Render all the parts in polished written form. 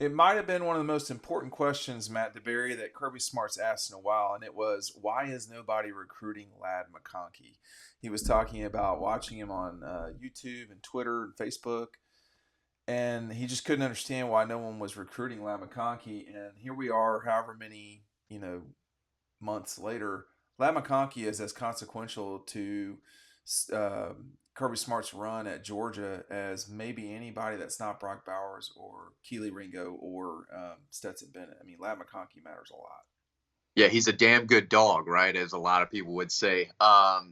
It might have been one of the most important questions, Matt DeBerry, that Kirby Smart's asked in a while, and it was, why is nobody recruiting Lad McConkey? He was talking about watching him on YouTube and Twitter and Facebook, and he just couldn't understand why no one was recruiting Lad McConkey. And here we are, however many months later. Lad McConkey is as consequential to uh, Kirby Smart's run at Georgia as maybe anybody that's not Brock Bowers or Kelee Ringo or Stetson Bennett. I mean, Lad McConkey matters a lot. Yeah, he's a damn good dog, right? As a lot of people would say.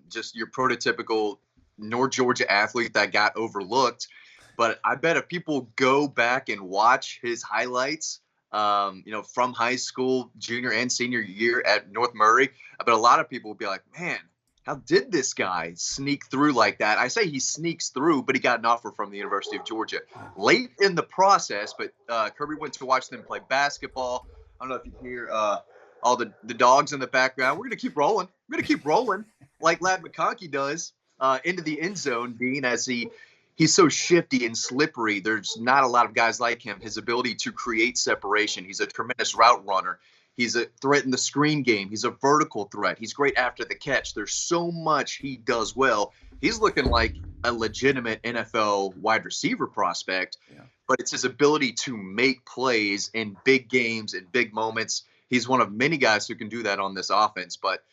Just your prototypical North Georgia athlete that got overlooked. But I bet if people go back and watch his highlights, from high school, junior and senior year at North Murray, I bet a lot of people would be like, man, how did this guy sneak through like that? I say he sneaks through, but he got an offer from the University of Georgia late in the process. But Kirby went to watch them play basketball. I don't know if you hear all the dogs in the background. We're going to keep rolling. We're going to keep rolling like Lad McConkey does into the end zone, Dean, as he's so shifty and slippery. There's not a lot of guys like him. His ability to create separation. He's a tremendous route runner. He's a threat in the screen game. He's a vertical threat. He's great after the catch. There's so much he does well. He's looking like a legitimate NFL wide receiver prospect, but it's his ability to make plays in big games and big moments. He's one of many guys who can do that on this offense. But,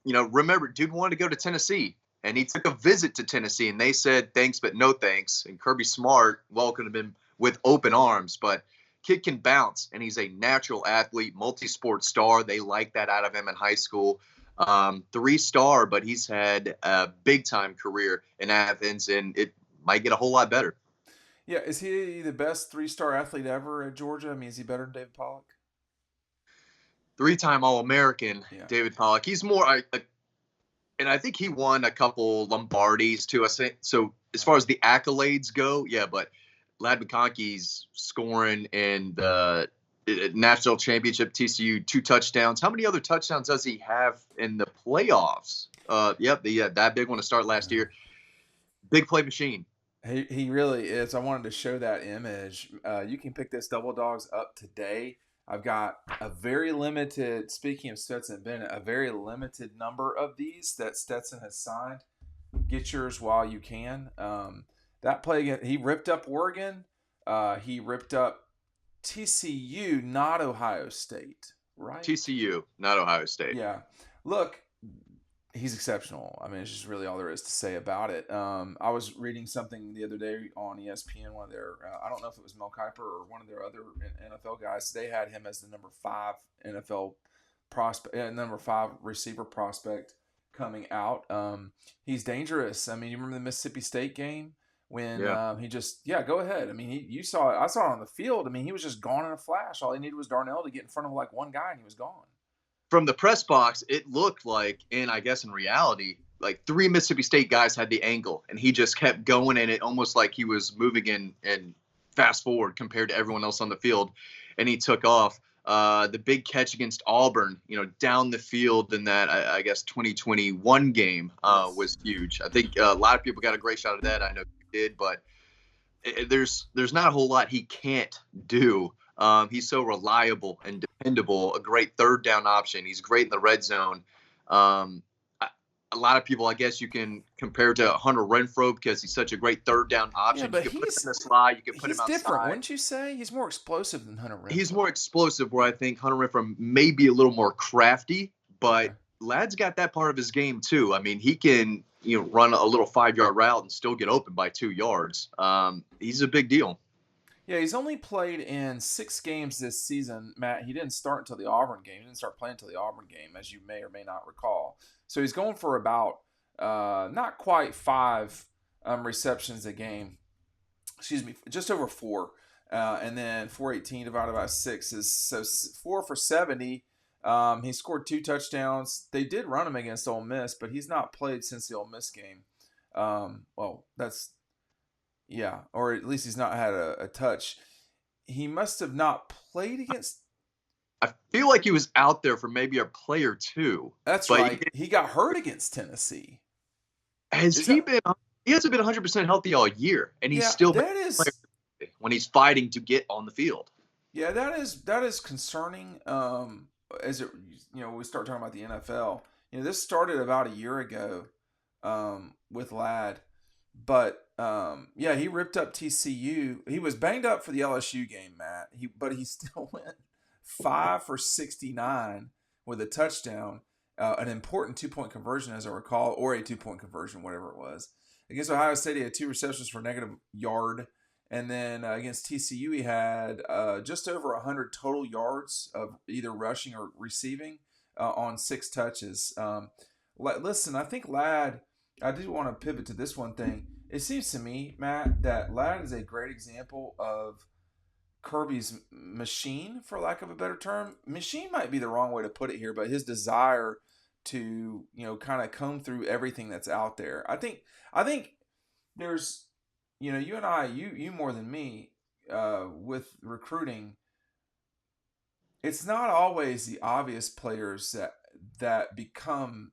remember, dude wanted to go to Tennessee, and he took a visit to Tennessee, and they said thanks but no thanks. And Kirby Smart welcomed him with open arms. But kid can bounce, and he's a natural athlete, multi-sport star. They like that out of him in high school. 3-star, but he's had a big-time career in Athens, and it might get a whole lot better. Yeah, is he the best 3-star athlete ever at Georgia? I mean, is he better than David Pollock? 3-time All-American, David Pollock. He's more, and I think he won a couple Lombardis too. So as far as the accolades go, but Lad McConkey's scoring in the national championship, TCU, 2 touchdowns. How many other touchdowns does he have in the playoffs? That big one to start last year. Big play machine. He really is. I wanted to show that image. You can pick this Double Dogs up today. I've got a very limited, speaking of Stetson Bennett, a very limited number of these that Stetson has signed. Get yours while you can. That play, he ripped up Oregon. He ripped up TCU, not Ohio State, right? TCU, not Ohio State. Yeah. Look, he's exceptional. I mean, it's just really all there is to say about it. I was reading something the other day on ESPN. One of their, I don't know if it was Mel Kiper or one of their other NFL guys. They had him as the number 5 NFL prospect, number 5 receiver prospect coming out. He's dangerous. I mean, you remember the Mississippi State game when he just, go ahead. I mean, you saw it. I saw it on the field. I mean, he was just gone in a flash. All he needed was Darnell to get in front of like one guy, and he was gone. From the press box, it looked like, and I guess in reality, like 3 Mississippi State guys had the angle, and he just kept going in it almost like he was moving in fast forward compared to everyone else on the field, and he took off. The big catch against Auburn, down the field in that, I guess, 2021 game was huge. I think a lot of people got a great shot at that. I know you did, but there's not a whole lot he can't do. He's so reliable and dependable, a great third down option. He's great in the red zone. A lot of people, I guess, you can compare to Hunter Renfrow because he's such a great third down option. But you can put him in the slot. You can put him outside. He's different, wouldn't you say? He's more explosive than Hunter Renfrow. He's more explosive, where I think Hunter Renfrow may be a little more crafty, but Lad's got that part of his game too. I mean, he can run a little 5-yard route and still get open by 2 yards. He's a big deal. Yeah, he's only played in 6 games this season, Matt. He didn't start until the Auburn game. He didn't start playing until the Auburn game, as you may or may not recall. So he's going for about not quite 5 receptions a game. Excuse me, just over 4. And then 418 divided by 6 is so 4 for 70. He scored 2 touchdowns. They did run him against Ole Miss, but he's not played since the Ole Miss game. Or at least he's not had a touch. He must have not played against. I feel like he was out there for maybe a play or 2. That's right. He got hurt against Tennessee. He hasn't been 100% healthy all year, and he's still that is when he's fighting to get on the field. Yeah, that is concerning. As it, we start talking about the NFL. This started about a year ago, with Lad, but yeah, he ripped up TCU. He was banged up for the LSU game, Matt. But he still went 5 for 69 with a touchdown, an important 2-point conversion, as I recall, or a 2-point conversion, whatever it was. Against Ohio State, he had 2 receptions for -yard. And then against TCU, he had just over 100 total yards of either rushing or receiving on 6 touches. Listen, I think Lad, I do want to pivot to this one thing. It seems to me, Matt, that Lad is a great example of Kirby's machine, for lack of a better term. Machine might be the wrong way to put it here, but his desire to, kind of comb through everything that's out there. I think there's, you and I, you more than me, with recruiting. It's not always the obvious players that become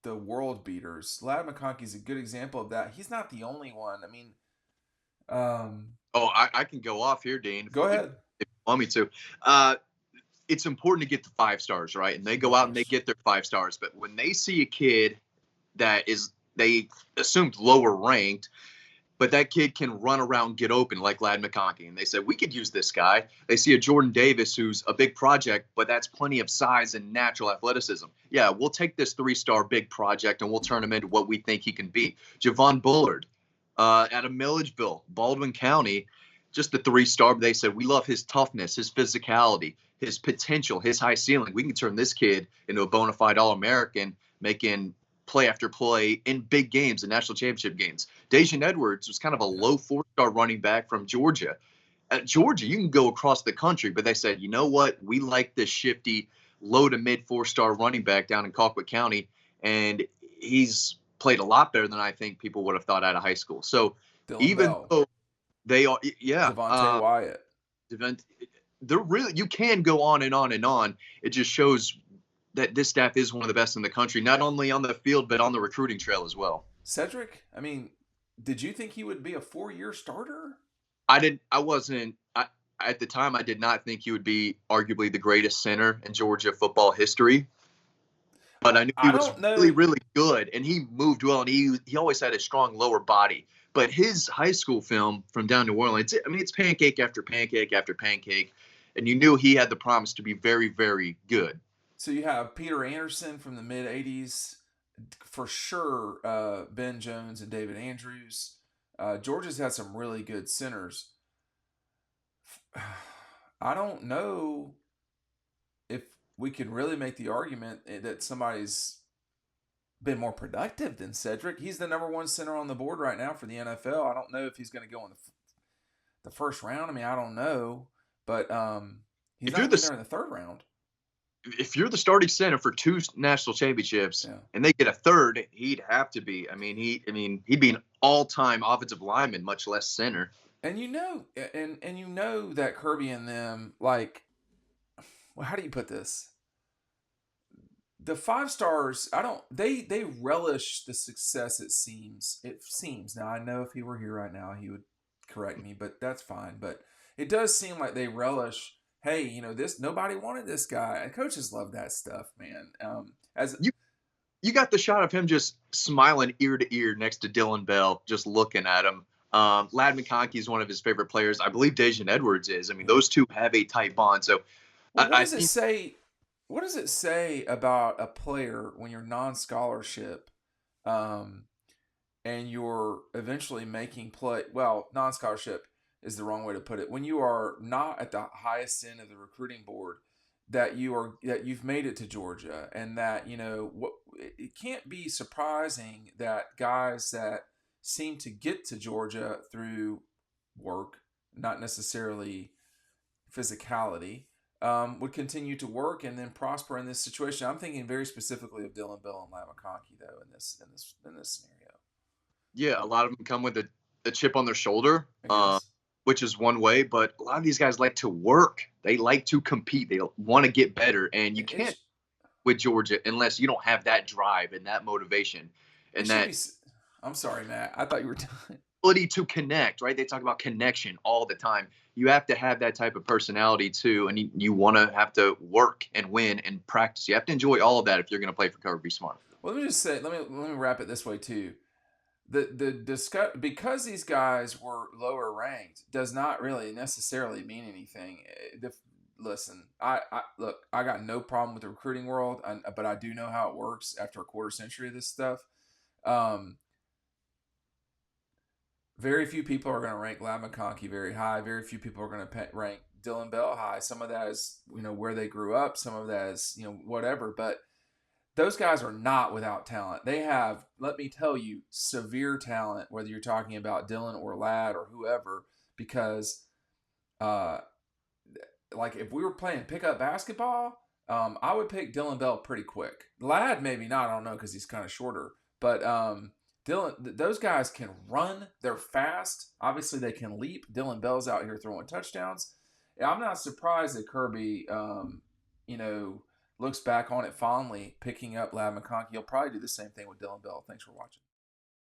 the world beaters. Lad McConkey is a good example of that. He's not the only one. I mean, Oh, I can go off here, Dean. Go ahead. If you want me to. It's important to get the 5 stars, right? And they go out and they get their 5 stars. But when they see a kid that is, they assumed lower ranked, but that kid can run around, get open like Lad McConkey. And they said, we could use this guy. They see a Jordan Davis who's a big project, but that's plenty of size and natural athleticism. Yeah, we'll take this 3-star big project and we'll turn him into what we think he can be. Javon Bullard out of Milledgeville, Baldwin County, just the 3-star. They said, we love his toughness, his physicality, his potential, his high ceiling. We can turn this kid into a bona fide All-American, making play after play in big games and national championship games. Daijun Edwards was kind of a low 4-star running back from Georgia. At Georgia, you can go across the country, but they said, you know what? We like this shifty, low to mid 4-star running back down in Colquitt County, and he's played a lot better than I think people would have thought out of high school. So Dylan even Bell, though they are, yeah, Devontae Wyatt. They're really, you can go on and on and on. It just shows that this staff is one of the best in the country, not only on the field, but on the recruiting trail as well. Cedric, I mean, did you think he would be a 4-year starter? At the time, I did not think he would be arguably the greatest center in Georgia football history. But I knew he was really, really good, and he moved well, and he always had a strong lower body. But his high school film from down New Orleans, I mean, it's pancake after pancake after pancake, and you knew he had the promise to be very, very good. So you have Peter Anderson from the mid '80s, for sure. Ben Jones and David Andrews. Georgia's had some really good centers. I don't know if we can really make the argument that somebody's been more productive than Cedric. He's the number 1 center on the board right now for the NFL. I don't know if he's going to go in the first round. I mean, I don't know, but he's not there in the 3rd round. If you're the starting center for 2 national championships, and they get a 3rd, he'd have to be. He'd be an all-time offensive lineman, much less center. And and you know that Kirby and them, like, well, how do you put this? The 5 stars, they relish the success. It seems. Now, I know if he were here right now, he would correct me, but that's fine. But it does seem like they relish. Hey, this, nobody wanted this guy. And coaches love that stuff, man. As you got the shot of him just smiling ear to ear next to Dylan Bell, just looking at him. Lad McConkey is one of his favorite players. I believe Daijun Edwards is. I mean, those two have a tight bond. So, what does it say? What does it say about a player when you're non-scholarship, and you're eventually making play? Well, non-scholarship is the wrong way to put it. When you are not at the highest end of the recruiting board, that you've made it to Georgia, and that it can't be surprising that guys that seem to get to Georgia through work, not necessarily physicality, would continue to work and then prosper in this situation. I'm thinking very specifically of Dylan Bell and Lad McConkey, though, in this scenario. Yeah, a lot of them come with a chip on their shoulder. Which is one way, but a lot of these guys like to work. They like to compete. They want to get better, and you can't with Georgia unless you don't have that drive and that motivation. And I'm sorry, Matt. I thought you were done. ability to connect, right? They talk about connection all the time. You have to have that type of personality too, and you want to have to work and win and practice. You have to enjoy all of that if you're going to play for Kirby Smart. Well, let me just say, let me wrap it this way too. The discuss because these guys were lower ranked does not really necessarily mean anything. Listen, I look, I got no problem with the recruiting world, but I do know how it works after a quarter century of this stuff. Um, very few people are going to rank Lad McConkey very high. Very few people are going to rank Dylan Bell high. Some of that is where they grew up. Some of that is whatever. But those guys are not without talent. They have, let me tell you, severe talent. Whether you're talking about Dylan or Lad or whoever, because like if we were playing pickup basketball, I would pick Dylan Bell pretty quick. Lad maybe not. I don't know because he's kind of shorter. But Dylan, those guys can run. They're fast. Obviously, they can leap. Dylan Bell's out here throwing touchdowns. I'm not surprised that Kirby, looks back on it fondly, picking up Lad McConkey. He'll probably do the same thing with Dylan Bell. Thanks for watching.